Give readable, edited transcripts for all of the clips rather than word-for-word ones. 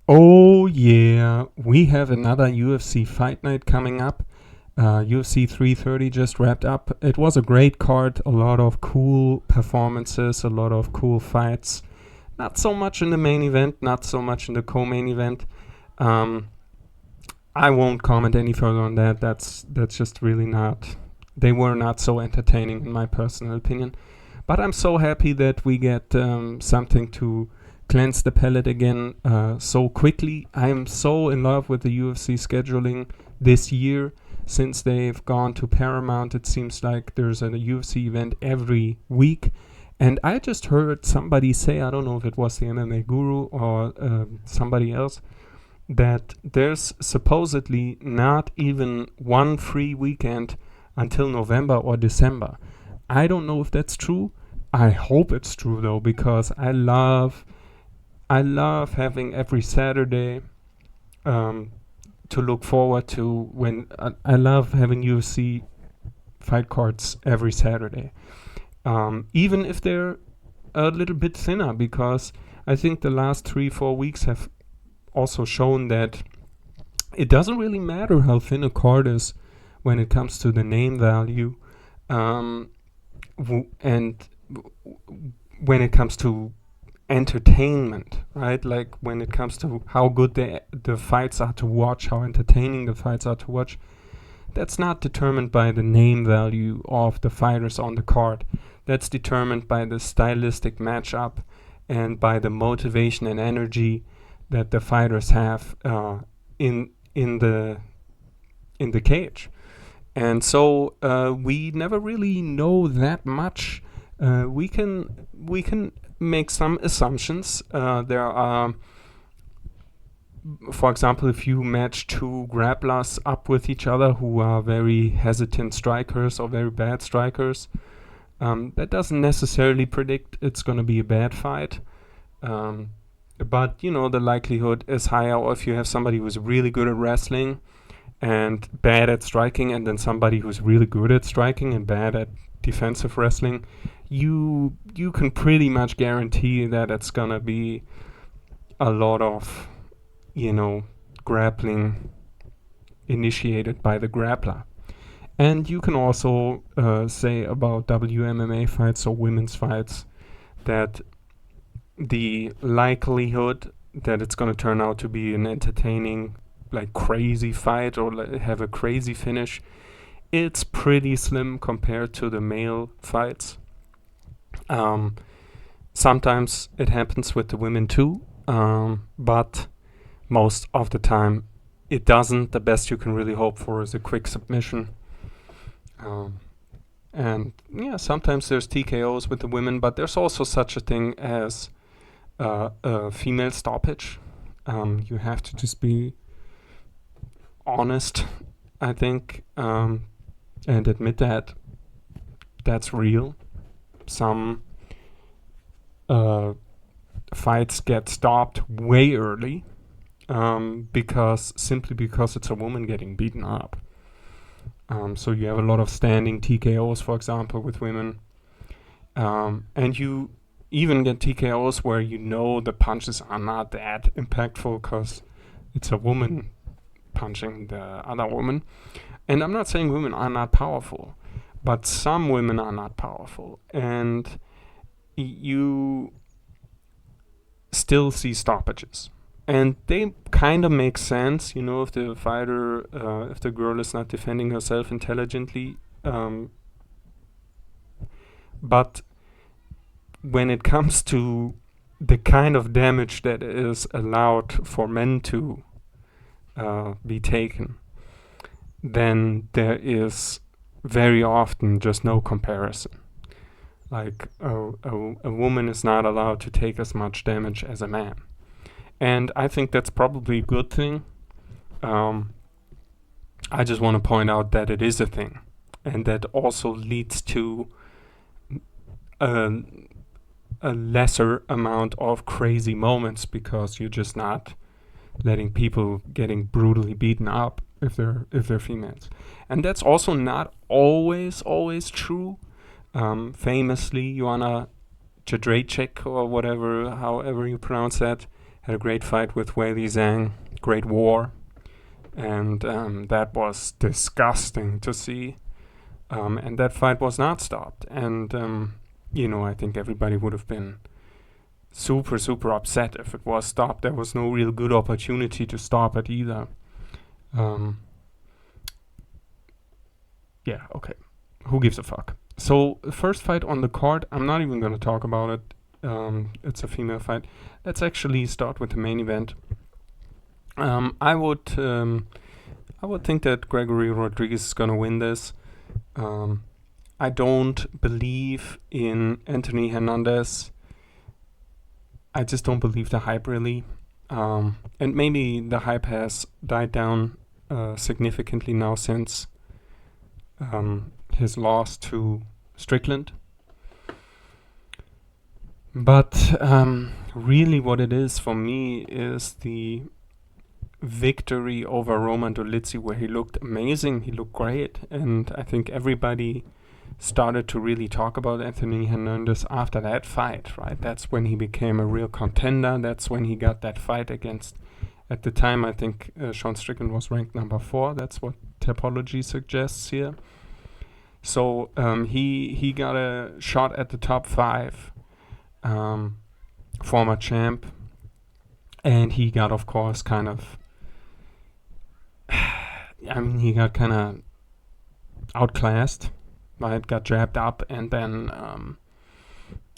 Oh yeah, we have another UFC fight night coming up. UFC 330 just wrapped up. It was a great card, a lot of cool performances, a lot of cool fights. Not so much in the main event, not so much in the co-main event. Um, I won't comment any further on that. That's just really not. They were not so entertaining in my personal opinion. But I'm so happy that we get something to cleanse the palate again so quickly. I am so in love with the UFC scheduling this year. Since they've gone to Paramount, it seems like there's a UFC event every week. And I just heard somebody say, I don't know if it was the MMA guru or somebody else, that there's supposedly not even one free weekend until November or December. I don't know if that's true. I hope it's true though, because I love having every Saturday um, to look forward to when I love having UFC fight cards every Saturday, even if they're a little bit thinner, because I think the last 3-4 weeks have also shown that it doesn't really matter how thin a card is when it comes to the name value, um, and when it comes to entertainment, right? Like when it comes to how good the fights are to watch, how entertaining the fights are to watch, that's not determined by the name value of the fighters on the card. That's determined by the stylistic matchup and by the motivation and energy that the fighters have in the cage. And so we never really know that much. We can make some assumptions. There are, for example, if you match two grapplers up with each other who are very hesitant strikers or very bad strikers, that doesn't necessarily predict it's going to be a bad fight. Um, but the likelihood is higher. Or if you have somebody who's really good at wrestling and bad at striking, and then somebody who's really good at striking and bad at defensive wrestling, you can pretty much guarantee that it's gonna be a lot of you know grappling initiated by the grappler. And you can also say about WMMA fights or women's fights that the likelihood that it's going to turn out to be an entertaining, like crazy fight or have a crazy finish, it's pretty slim compared to the male fights. Um, Sometimes it happens with the women too, but most of the time it doesn't. The best you can really hope for is a quick submission. Um, and yeah, sometimes there's TKOs with the women, but there's also such a thing as a female stoppage. You have to just be honest, I think, and admit that that's real. Some uh, fights get stopped way early because it's a woman getting beaten up. So you have a lot of standing TKOs, for example, with women, and you even get TKOs where the punches are not that impactful because it's a woman punching the other woman. And I'm not saying women are not powerful, but some women are not powerful, and you still see stoppages. And they kind of make sense, if the fighter, if the girl is not defending herself intelligently. But when it comes to the kind of damage that is allowed for men to be taken, then there is very often just no comparison. Like a woman is not allowed to take as much damage as a man. And I think that's probably a good thing. Um, I just want to point out that it is a thing. And that also leads to a, a lesser amount of crazy moments because you're just not letting people getting brutally beaten up if they're females. And that's also not always true. Famously, Joanna Jędrzejczyk or whatever, however you pronounce that, had a great fight with Wei Zhang, Great War, and that was disgusting to see. And that fight was not stopped. And, I think everybody would have been super, super upset if it was stopped. There was no real good opportunity to stop it either. Yeah, okay. Who gives a fuck? So, first fight on the card, I'm not even going to talk about it. It's a female fight. Let's actually start with the main event. I would think that Gregory Rodrigues is going to win this. I don't believe in Anthony Hernandez. I just don't believe the hype really. And maybe the hype has died down significantly now since his loss to Strickland. But really what it is for me is the victory over Roman Dolidze, where he looked amazing, he looked great, and I think everybody started to really talk about Anthony Hernandez after that fight, right? That's when he became a real contender. That's when he got that fight against, at the time, I think Sean Strickland was ranked number 4. That's what Tapology suggests here. So he got a shot at the top 5, former champ, and he got, of course, kind of, he got kind of outclassed, right? Got jabbed up, and then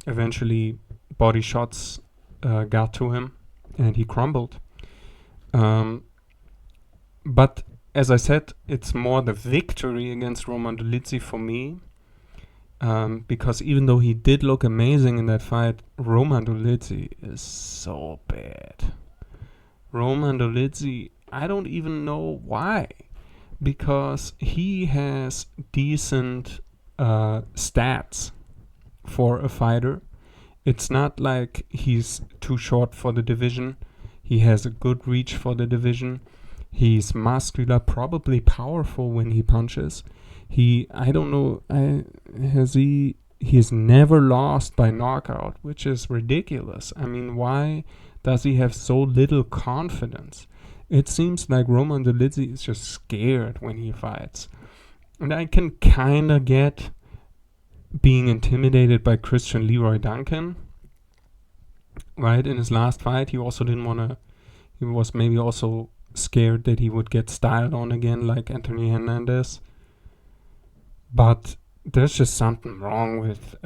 eventually body shots got to him, and he crumbled. But as I said, it's more the victory against Roman Dolidze for me, because even though he did look amazing in that fight, Roman Dolidze is so bad. Roman Dolidze, I don't even know why, because he has decent stats for a fighter. It's not like he's too short for the division. He has a good reach for the division. He's muscular, probably powerful when he punches. He's never lost by knockout, which is ridiculous. I mean, why does he have so little confidence? It seems like Roman Dolidze is just scared when he fights. And I can kind of get being intimidated by Christian Leroy Duncan. Right, in his last fight, he also didn't want to, he was maybe also scared that he would get styled on again like Anthony Hernandez. But there's just something wrong with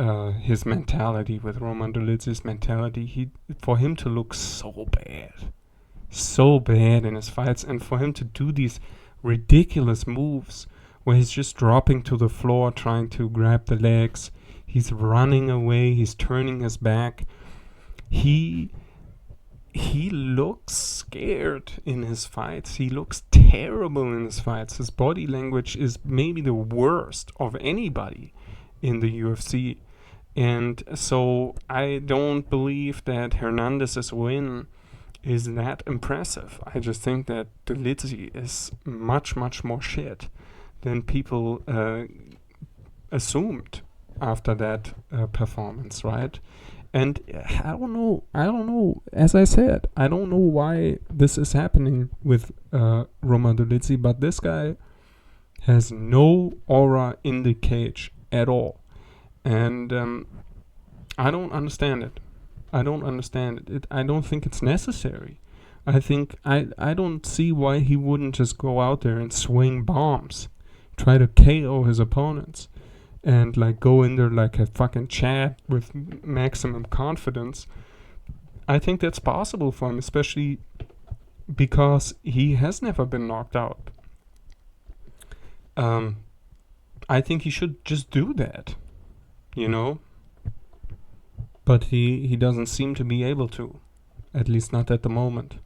his mentality, with Roman Dolidze's mentality. For him to look so bad in his fights, and for him to do these ridiculous moves where he's just dropping to the floor trying to grab the legs, he's running away, he's turning his back. He looks scared in his fights. He looks terrible in his fights. His body language is maybe the worst of anybody in the UFC. And so I don't believe that Hernandez's win is that impressive. I just think that Dolidze is much, much more shit than people assumed after that performance, right? And I don't know, as I said, I don't know why this is happening with Roman Dolidze, but this guy has no aura in the cage at all. And I don't understand it. I don't think it's necessary. I think I don't see why he wouldn't just go out there and swing bombs, try to KO his opponents, and like go in there like a fucking Chad with maximum confidence. I think that's possible for him, especially because he has never been knocked out. I think he should just do that, but he doesn't seem to be able to, at least not at the moment.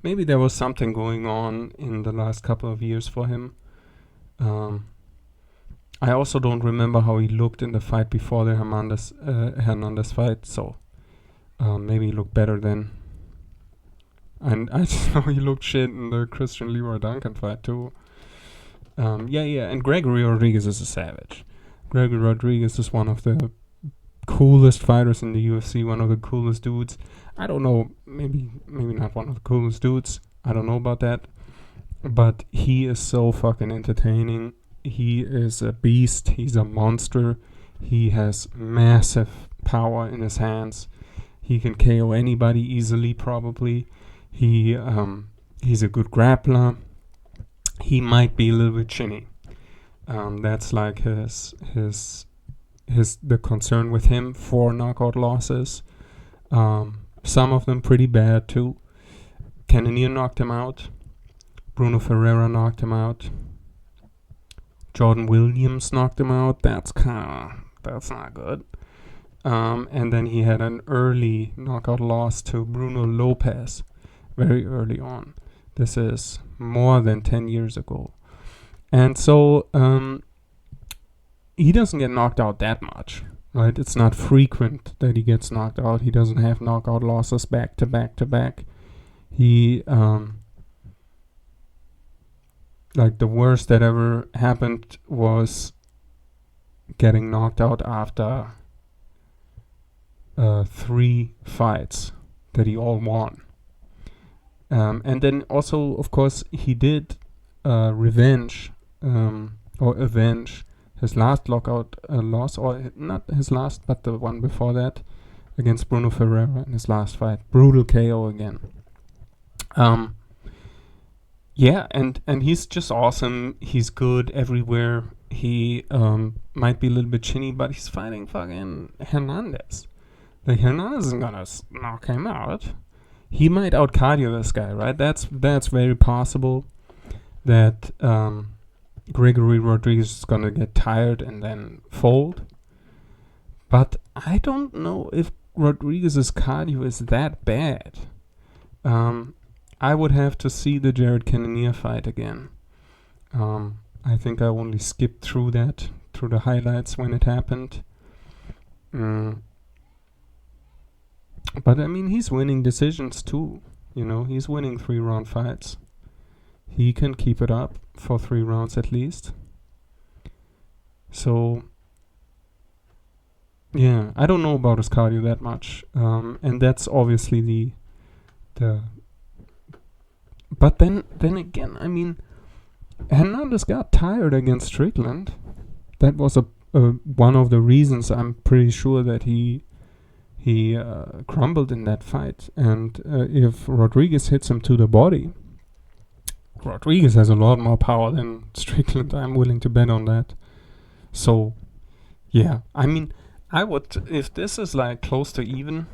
Maybe there was something going on in the last couple of years for him. I also don't remember how he looked in the fight before the Hernandez fight, so maybe he looked better then. And I just know he looked shit in the Christian Leroy Duncan fight too. And Gregory Rodrigues is a savage. Gregory Rodrigues is one of the coolest fighters in the UFC, one of the coolest dudes. I don't know, maybe not one of the coolest dudes. I don't know about that. But he is so fucking entertaining. He is a beast. He's a monster. He has massive power in his hands. He can KO anybody easily, probably. He's a good grappler. He might be a little bit chinny. That's like the concern with him. 4 knockout losses. Some of them pretty bad too. Cannonier knocked him out. Bruno Ferreira knocked him out. Jordan Williams knocked him out. That's not good. And then he had an early knockout loss to Bruno Lopez, very early on. This is more than 10 years ago. And so he doesn't get knocked out that much, right? It's not frequent that he gets knocked out. He doesn't have knockout losses back to back to back. He, like the worst that ever happened was getting knocked out after 3 fights that he all won. And then also, of course, he did avenge his last lockout loss, or not his last, but the one before that, against Bruno Ferreira in his last fight. Brutal KO again. Yeah, and he's just awesome. He's good everywhere. He might be a little bit chinny, but he's fighting fucking Hernandez. Like, Hernandez isn't gonna knock him out. He might out-cardio this guy, right? That's very possible that Gregory Rodrigues is gonna get tired and then fold. But I don't know if Rodriguez's cardio is that bad. I would have to see the Jared Cannonier fight again. I think I only skipped through the highlights when it happened. But I mean, he's winning decisions too. You know, he's winning 3-round fights. He can keep it up for 3 rounds at least. So, yeah, I don't know about his cardio that much. And that's obviously the but then again, I mean, Hernandez got tired against Strickland. That was one of the reasons I'm pretty sure that he crumbled in that fight. And if Rodrigues hits him to the body, Rodrigues has a lot more power than Strickland. I'm willing to bet on that. So, yeah, I mean, I would, if this is like close to even,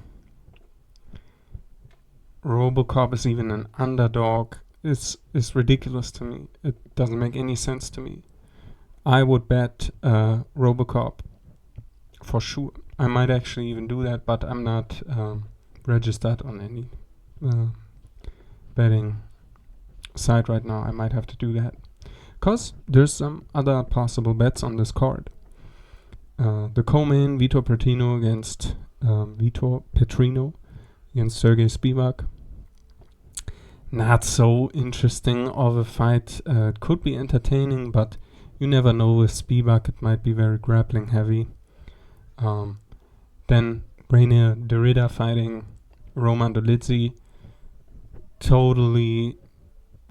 RoboCop is even an underdog. Is ridiculous to me. It doesn't make any sense to me. I would bet RoboCop for sure. I might actually even do that, but I'm not registered on any betting site right now. I might have to do that because there's some other possible bets on this card. The co-main, Vitor Petrino against Sergey Spivak. Not so interesting of a fight. It could be entertaining, but you never know with Spivak. It might be very grappling heavy. Then Rainier Derrida fighting Roman Dolidze. Totally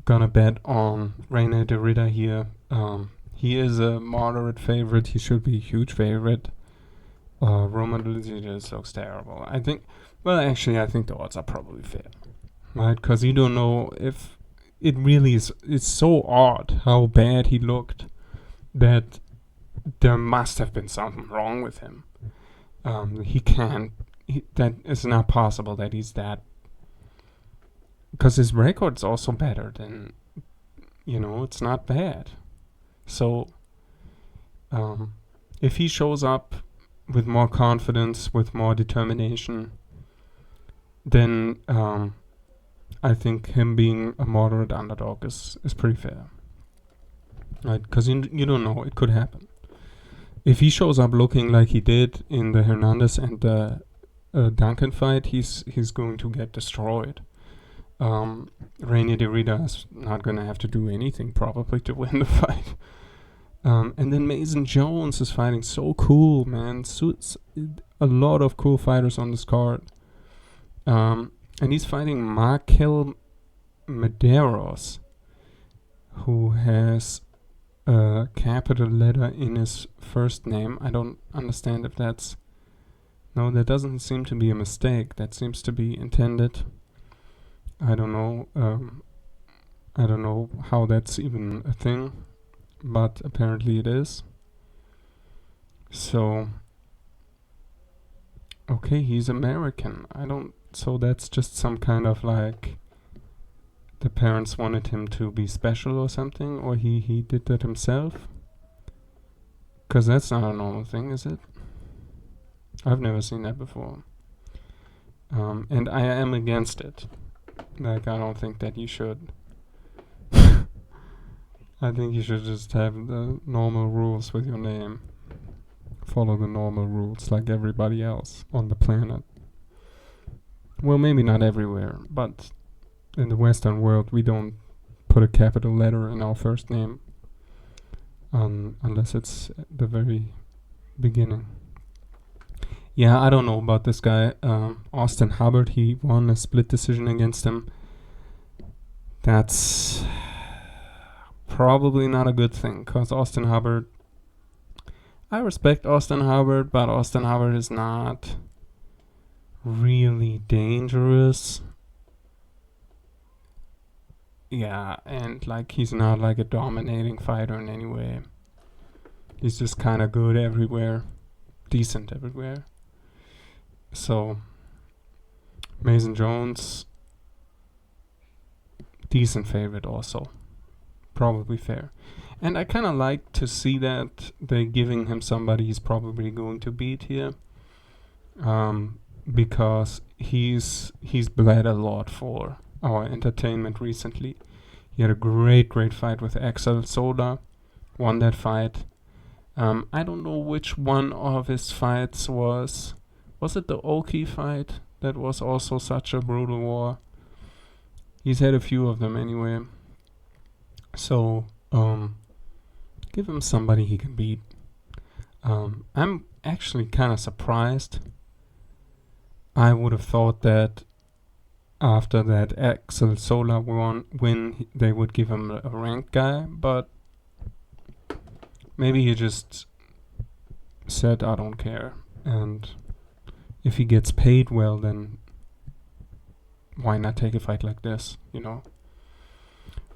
gonna bet on Rainier Derrida here. He is a moderate favorite. He should be a huge favorite. Roman Dolidze just looks terrible. I think the odds are probably fair. Right, because you don't know if it really is. It's so odd how bad he looked that there must have been something wrong with him. That is not possible that he's that. Because his record's also better than, it's not bad. So, if he shows up with more confidence, with more determination, then I think him being a moderate underdog is pretty fair. Right? Because you don't know. It could happen. If he shows up looking like he did in the Hernandez and the Duncan fight, he's going to get destroyed. Rainier Derrida is not going to have to do anything probably to win the fight. And then Mason Jones is fighting so cool, man. a lot of cool fighters on this card. And he's fighting Markel Medeiros, who has a capital letter in his first name. I don't understand if that's... No, that doesn't seem to be a mistake. That seems to be intended. I don't know. I don't know how that's even a thing, but apparently it is. So, okay, he's American. So that's just some kind of like, the parents wanted him to be special or something, or he did that himself? Because that's not a normal thing, is it? I've never seen that before. And I am against it. Like, I don't think that you should. I think you should just have the normal rules with your name. Follow the normal rules like everybody else on the planet. Well, maybe not everywhere, but in the Western world, we don't put a capital letter in our first name unless it's at the very beginning. Yeah, I don't know about this guy. Austin Hubbard, he won a split decision against him. That's probably not a good thing, because Austin Hubbard... I respect Austin Hubbard, but Austin Hubbard is not really dangerous. Yeah, and like, he's not like a dominating fighter in any way. He's just kind of good everywhere. Decent everywhere. So, Mason Jones, decent favorite also. Probably fair. And I kind of like to see that they're giving him somebody he's probably going to beat here. Because he's bled a lot for our entertainment recently. He had a great fight with Axel Soda. Won that fight. I don't know which one of his fights was. Was it the Oki fight? That was also such a brutal war. He's had a few of them anyway. So, give him somebody he can beat. I'm actually kind of surprised. I would have thought that after that Axel Sola win, they would give him a ranked guy, but maybe he just said, I don't care. And if he gets paid well, then why not take a fight like this, you know?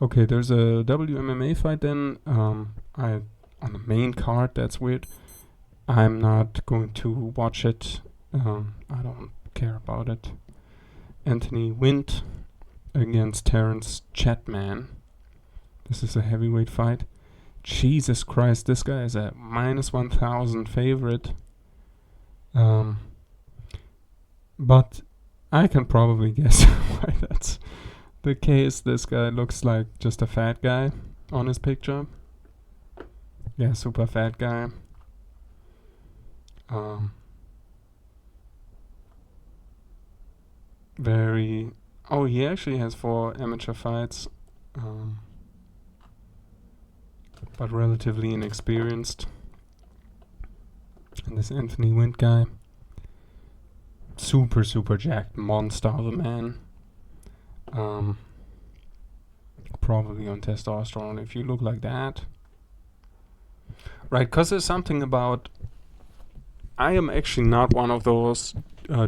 Okay, there's a WMMA fight then. On the main card, that's weird. I'm not going to watch it. I don't care about it. Anthony Wint against Terrence Chatman. This is a heavyweight fight. Jesus Christ, this guy is a -1,000 favorite. But I can probably guess why that's the case. This guy looks like just a fat guy on his picture. Yeah, super fat guy. He actually has 4 amateur fights, but relatively inexperienced. And this Anthony Wint guy, super jacked monster of a man. Probably on testosterone if you look like that. Right, because there's something about... I am actually not one of those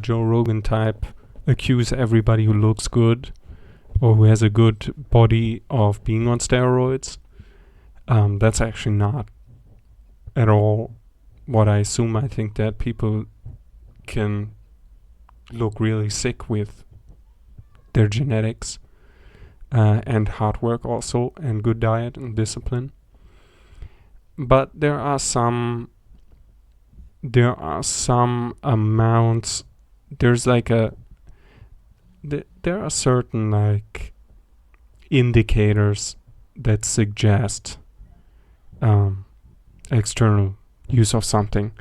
Joe Rogan type accuse everybody who looks good or who has a good body of being on steroids. That's actually not at all what I assume. I think that people can look really sick with their genetics and hard work also, and good diet and discipline. But there are some amounts. There's like there are certain like indicators that suggest external use of something.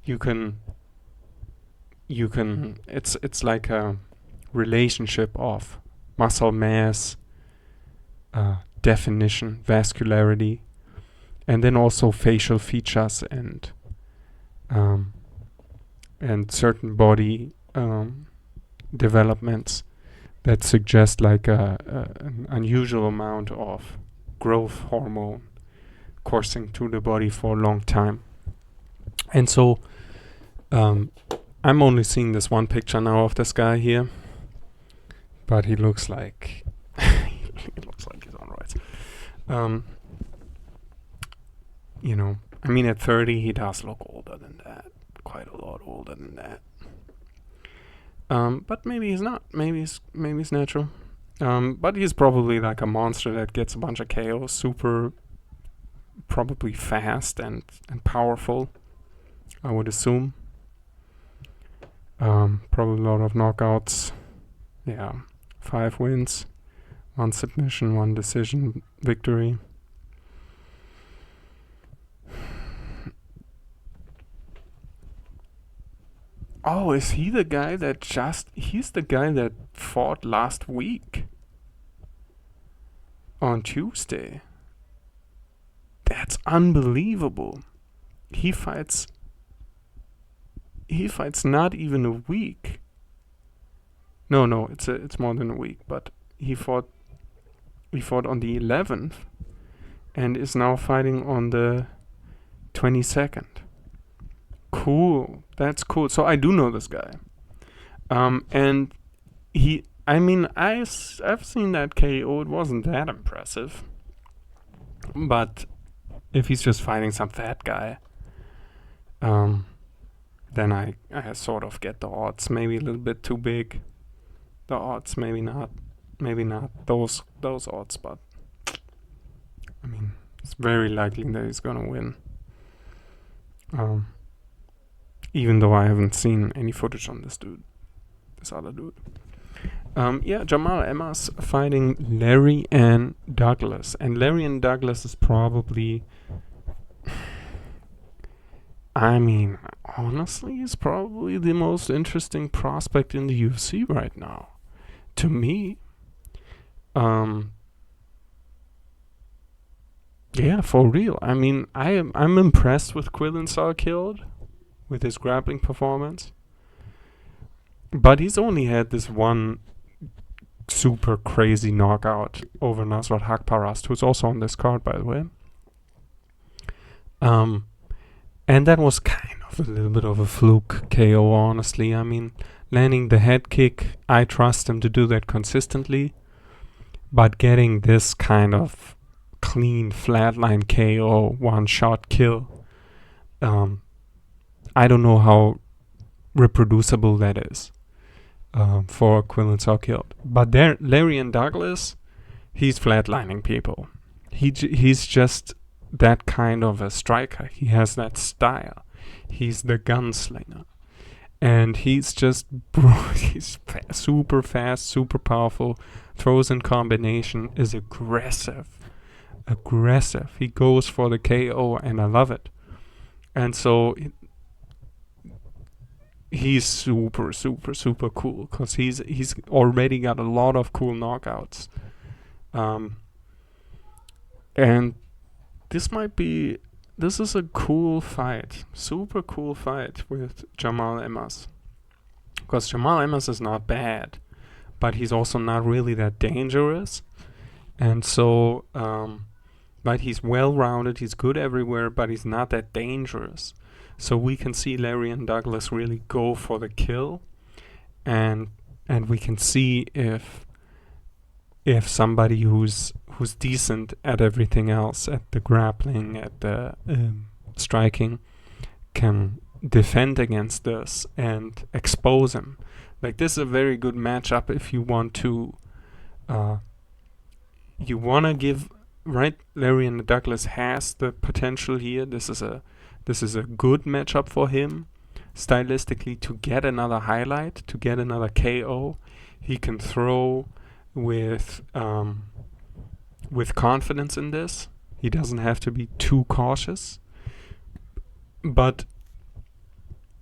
You can it's like a relationship of muscle mass, definition, vascularity, and then also facial features and and certain body developments that suggest like an unusual amount of growth hormone coursing through the body for a long time. And so I'm only seeing this one picture now of this guy here, but he looks like he looks like he's on roids. I mean, at 30 he does look older than that, quite a lot older than that. But maybe he's not. Maybe he's natural. But he's probably like a monster that gets a bunch of KOs, super, probably fast and powerful, I would assume. Probably a lot of knockouts. Yeah, 5 wins, 1 submission, 1 decision victory. Oh, is he the guy that he's the guy that fought last week on Tuesday? That's unbelievable. He fights not even a week. No, it's more than a week, but he fought on the 11th and is now fighting on the 22nd. Cool. That's cool. So I do know this guy. And I've seen that KO. It wasn't that impressive. But if he's just fighting some fat guy, then I sort of get the odds maybe a little bit too big. The odds maybe not those odds, but I mean, it's very likely that he's gonna win. Even though I haven't seen any footage on this other dude. Jamal Emma's fighting Larry and Douglas. And Larry and Douglas is probably, I mean, honestly, is probably the most interesting prospect in the UFC right now. To me. Yeah, for real. I mean, I'm impressed with Quillen Killed, with his grappling performance. But he's only had this one super crazy knockout over Nasrat Haqparast, who's also on this card, by the way. And that was kind of a little bit of a fluke KO, honestly. I mean, landing the head kick, I trust him to do that consistently. But getting this kind of clean flatline KO, one-shot kill, I don't know how reproducible that is for Quillen Killed. But there, Larry and Douglas, he's flatlining people. He's just that kind of a striker. He has that style. He's the gunslinger. And he's just, he's super fast, super powerful, throws in combination, is aggressive. He goes for the KO, and I love it. And so he's super cool, because he's already got a lot of cool knockouts. And this is a cool fight, super cool fight with Jamal Emmas. Because Jamal Emmas is not bad, but he's also not really that dangerous. And so, but he's well-rounded, he's good everywhere, but he's not that dangerous. So we can see Larry and Douglas really go for the kill, and we can see if somebody who's decent at everything else, at the grappling, at the striking, can defend against this and expose him. Like, this is a very good matchup if you want to give, right? Larry and Douglas has the potential here. This is a good matchup for him stylistically to get another highlight, to get another KO. He can throw with confidence in this. He doesn't have to be too cautious, but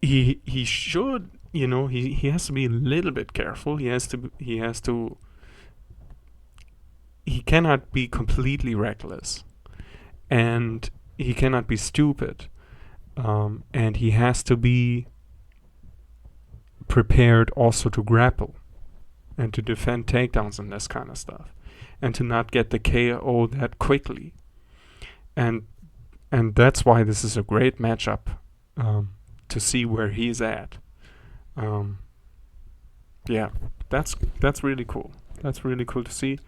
he should, he has to be a little bit careful. He cannot be completely reckless, and he cannot be stupid, and he has to be prepared also to grapple and to defend takedowns and this kind of stuff, and to not get the KO that quickly. And that's why this is a great matchup, to see where he's at. Yeah, that's really cool. That's really cool to see.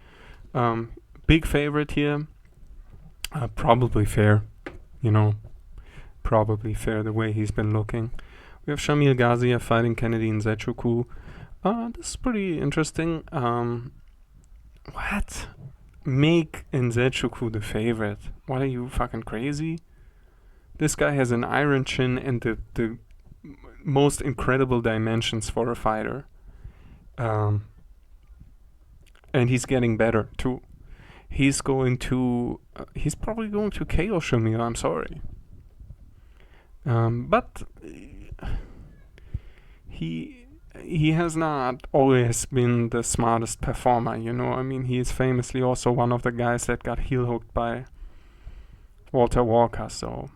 Big favorite here. Probably fair, probably fair the way he's been looking. We have Shamil Gaziev fighting Kennedy Nzechukwu. This is pretty interesting. What? Make Nzechukwu the favorite? What, are you fucking crazy? This guy has an iron chin and the most incredible dimensions for a fighter. And he's getting better too. He's probably going to KO Shamil, I'm sorry. But he has not always been the smartest performer, he is famously also one of the guys that got heel hooked by Walter Walker, so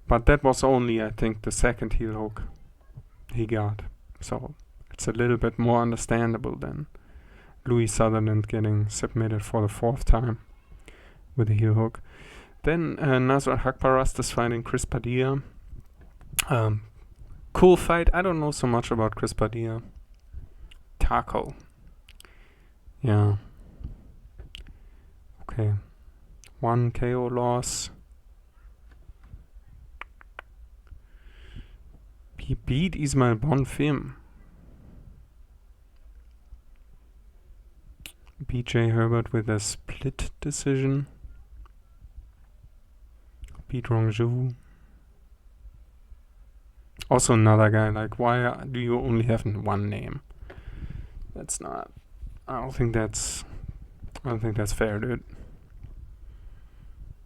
but that was only, I think, the second heel hook he got, so it's a little bit more understandable than Louis Sutherland getting submitted for the fourth time with a heel hook. Then Nasrat Haqparast is fighting Chris Padilla. Cool fight. I don't know so much about Chris Padilla. Taco. Yeah. Okay. 1 KO loss. He beat Ismail Bonfim. BJ Herbert with a split decision. Beat Rongju. Also another guy, like, why do you only have one name? That's not... I don't think that's fair, dude.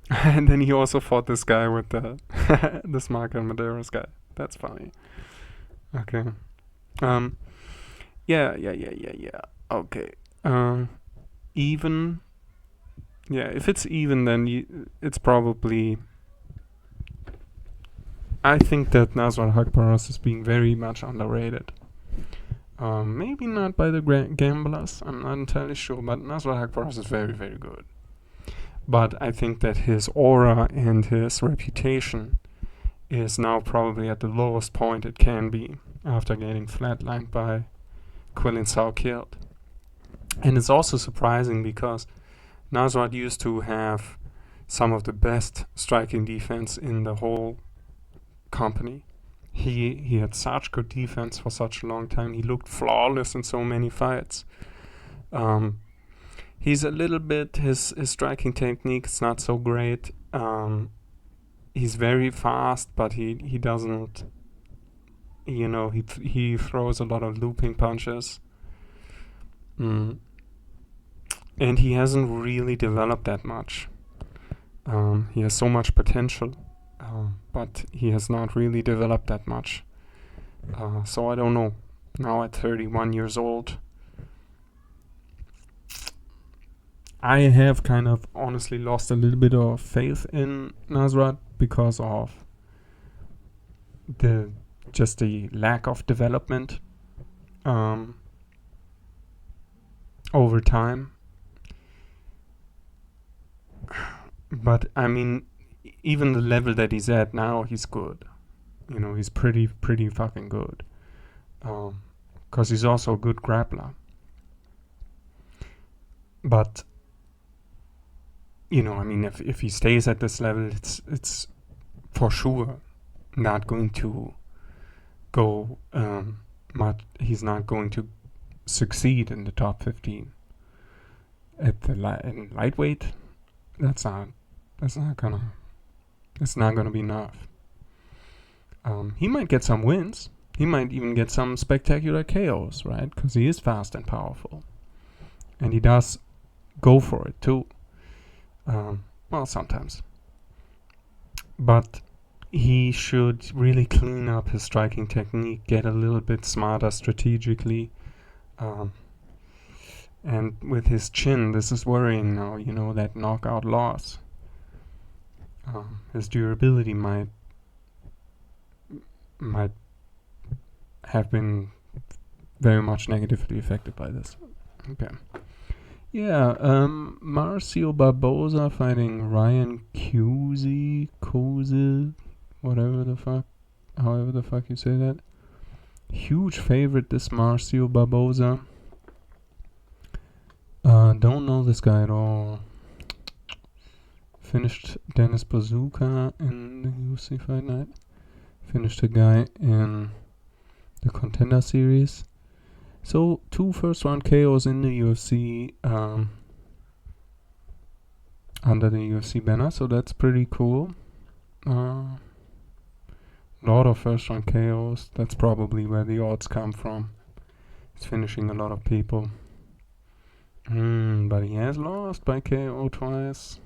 And then he also fought this guy with the this Marco Medeiros guy. That's funny. Okay. Yeah. Okay. Even. Yeah, if it's even, then it's probably... I think that Nasrat Haqparast is being very much underrated. Maybe not by the gamblers, I'm not entirely sure, but Nasrat Haqparast is very, very good. But I think that his aura and his reputation is now probably at the lowest point it can be after getting flatlined by Quillin Saukield. And it's also surprising because Nasrat used to have some of the best striking defense in the whole company. He had such good defense for such a long time. He looked flawless in so many fights. He's a little bit, his striking technique is not so great. He's very fast, but he doesn't, he throws a lot of looping punches. And he hasn't really developed that much. He has so much potential, but he has not really developed that much. So I don't know. Now at 31 years old, I have kind of honestly lost a little bit of faith in Nasrat because of the lack of development over time. But I mean, even the level that he's at now, he's good. He's pretty fucking good. 'Cause he's also a good grappler. But if he stays at this level, it's for sure not going to go he's not going to succeed in the top 15. At the in lightweight, it's not gonna be enough. He might get some wins. He might even get some spectacular KOs, right? Because he is fast and powerful, and he does go for it too. Well, sometimes. But he should really clean up his striking technique, get a little bit smarter strategically. And with his chin, this is worrying now, that knockout loss. His durability might have been very much negatively affected by this. Okay. Yeah, Marcio Barboza fighting Ryan Cozy, whatever the fuck, however the fuck you say that. Huge favorite, this Marcio Barboza. Don't know this guy at all. Finished Dennis Bazooka in the UFC Fight Night. Finished a guy in the Contender Series. So 2 first round KOs in the UFC under the UFC banner. So that's pretty cool. Lot of first round KOs. That's probably where the odds come from. He's finishing a lot of people. But he has lost by KO twice.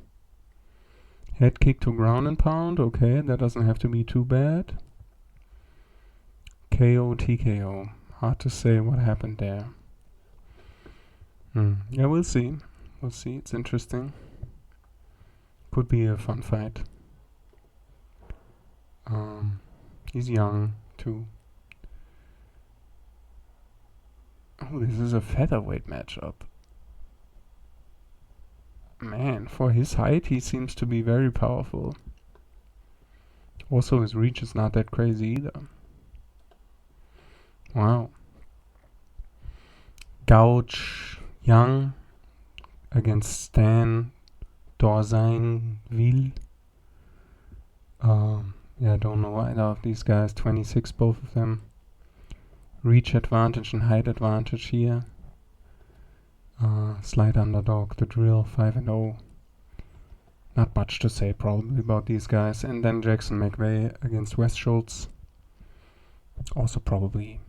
Head kick to ground and pound. Okay, that doesn't have to be too bad. KO, TKO. Hard to say what happened there. Yeah, we'll see. We'll see. It's interesting. Could be a fun fight. He's young, too. Oh, this is a featherweight matchup. Man, for his height, he seems to be very powerful. Also, his reach is not that crazy either. Wow. Gouch Young against Stan Dorzainville. Yeah, I don't know either of these guys. 26, both of them. Reach advantage and height advantage here. Slight underdog, the drill, 5-0. Not much to say probably about these guys. And then Jackson McVeigh against Wes Schultz. Also probably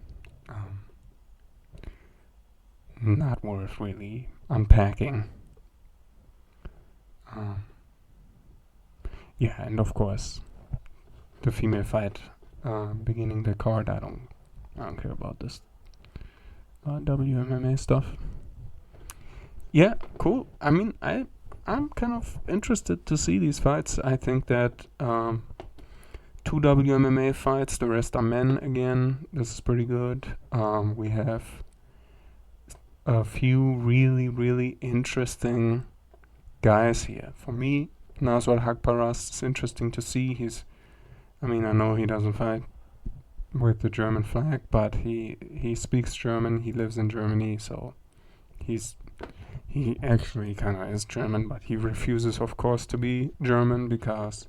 not worth really unpacking. Yeah, and of course the female fight beginning the card. I don't care about this WMMA stuff. Yeah, cool. I mean, I'm kind of interested to see these fights. I think that 2 WMMA fights, the rest are men again. This is pretty good. We have a few really, really interesting guys here. For me, Nasrat Haqparast is interesting to see. I know he doesn't fight with the German flag, but he speaks German. He lives in Germany, so he actually kind of is German, but he refuses, of course, to be German because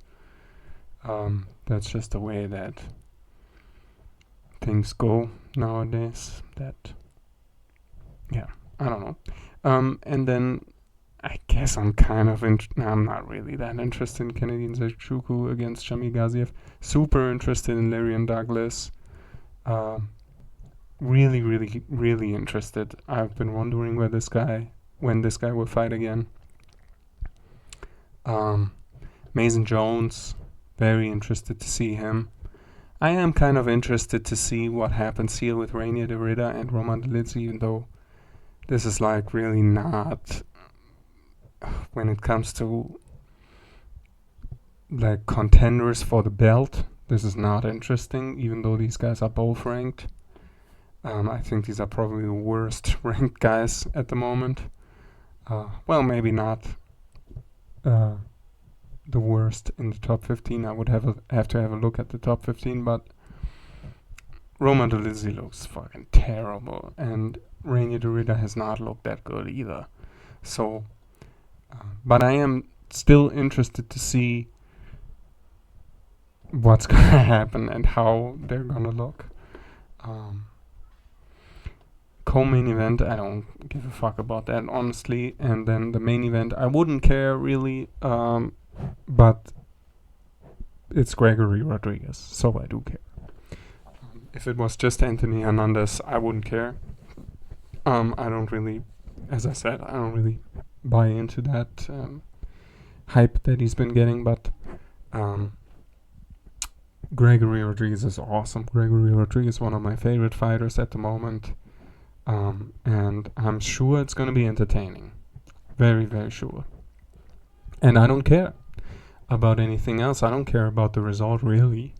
that's just the way that things go nowadays. I don't know. And then I guess I'm kind of I'm not really that interested in Canadian Zechukwu against Shamil Gaziev. Super interested in Larian Douglas. Really, really, really interested. I've been wondering when this guy will fight again. Mason Jones, very interested to see him. I am kind of interested to see what happens here with Rainier Derrida and Roman Dolidze, even though this is like really not, when it comes to like contenders for the belt, this is not interesting, even though these guys are both ranked. I think these are probably the worst ranked guys at the moment. Well, maybe not the worst in the top 15. I would have to have a look at the top 15, but Roman Dolidze looks fucking terrible, and Rainier Derrida has not looked that good either. So, but I am still interested to see what's gonna happen and how they're gonna look. Co-main event, I don't give a fuck about that, honestly. And then the main event, I wouldn't care really, but it's Gregory Rodrigues, so I do care. If it was just Anthony Hernandez, I wouldn't care. I don't really, as I said, I don't really buy into that hype that he's been getting, but Gregory Rodrigues is awesome. Gregory Rodrigues is one of my favorite fighters at the moment. And I'm sure it's going to be entertaining. Very, very sure. And I don't care about anything else. I don't care about the result, really.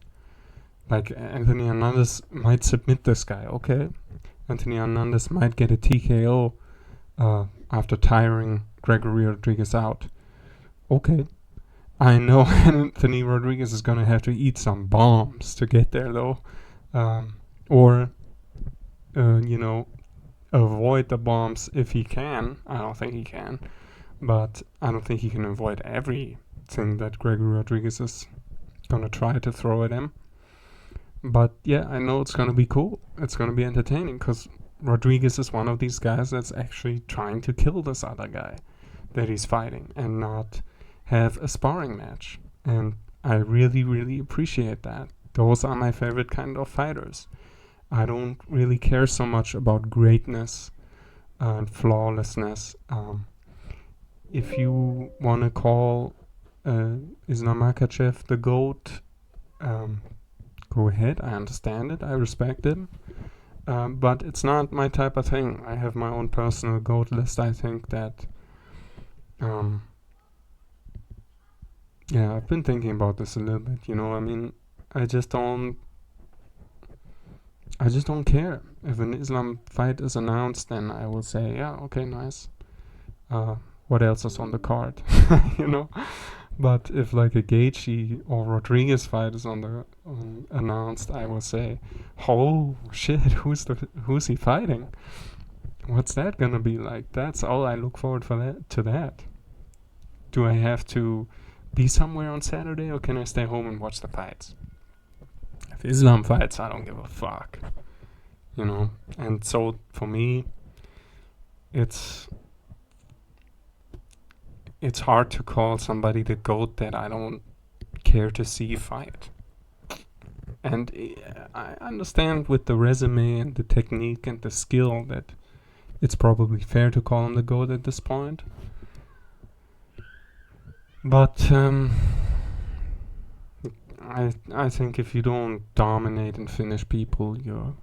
Like, Anthony Hernandez might submit this guy, okay? Anthony Hernandez might get a TKO after tiring Gregory Rodrigues out. Okay. I know Anthony Rodrigues is going to have to eat some bombs to get there, though. Or, avoid the bombs if he can. I don't think he can. But I don't think he can avoid everything that Gregory Rodrigues is going to try to throw at him. But yeah, I know it's going to be cool. It's going to be entertaining because Rodrigues is one of these guys that's actually trying to kill this other guy that he's fighting and not have a sparring match. And I really, really appreciate that. Those are my favorite kind of fighters. I don't really care so much about greatness and flawlessness. If you want to call Islam Makhachev the GOAT, go ahead. I understand it. I respect him. But it's not my type of thing. I have my own personal GOAT list. I think that I've been thinking about this a little bit. I just don't care. If an Islam fight is announced, then I will say, yeah, okay, nice. What else is on the card? But if like a Gaethje or Rodriguez fight is on the announced, I will say, oh shit, who's he fighting? What's that gonna be like? That's all I look forward to that. Do I have to be somewhere on Saturday, or can I stay home and watch the fights? If Islam fights, I don't give a fuck. And so for me, it's hard to call somebody the GOAT that I don't care to see fight. And I understand with the resume and the technique and the skill that it's probably fair to call him the GOAT at this point. But I think if you don't dominate and finish people, you're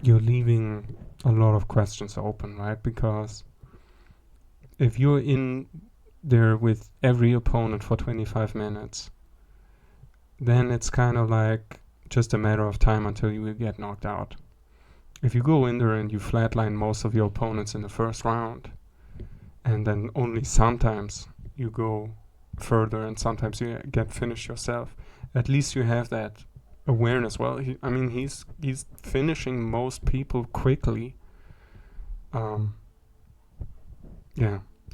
leaving a lot of questions open, right? Because if you're in there with every opponent for 25 minutes, then it's kind of like just a matter of time until you will get knocked out. If you go in there and you flatline most of your opponents in the first round, and then only sometimes you go further and sometimes you get finished yourself, at least you have that awareness. Well, he's finishing most people quickly. I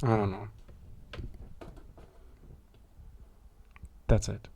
don't know. That's it.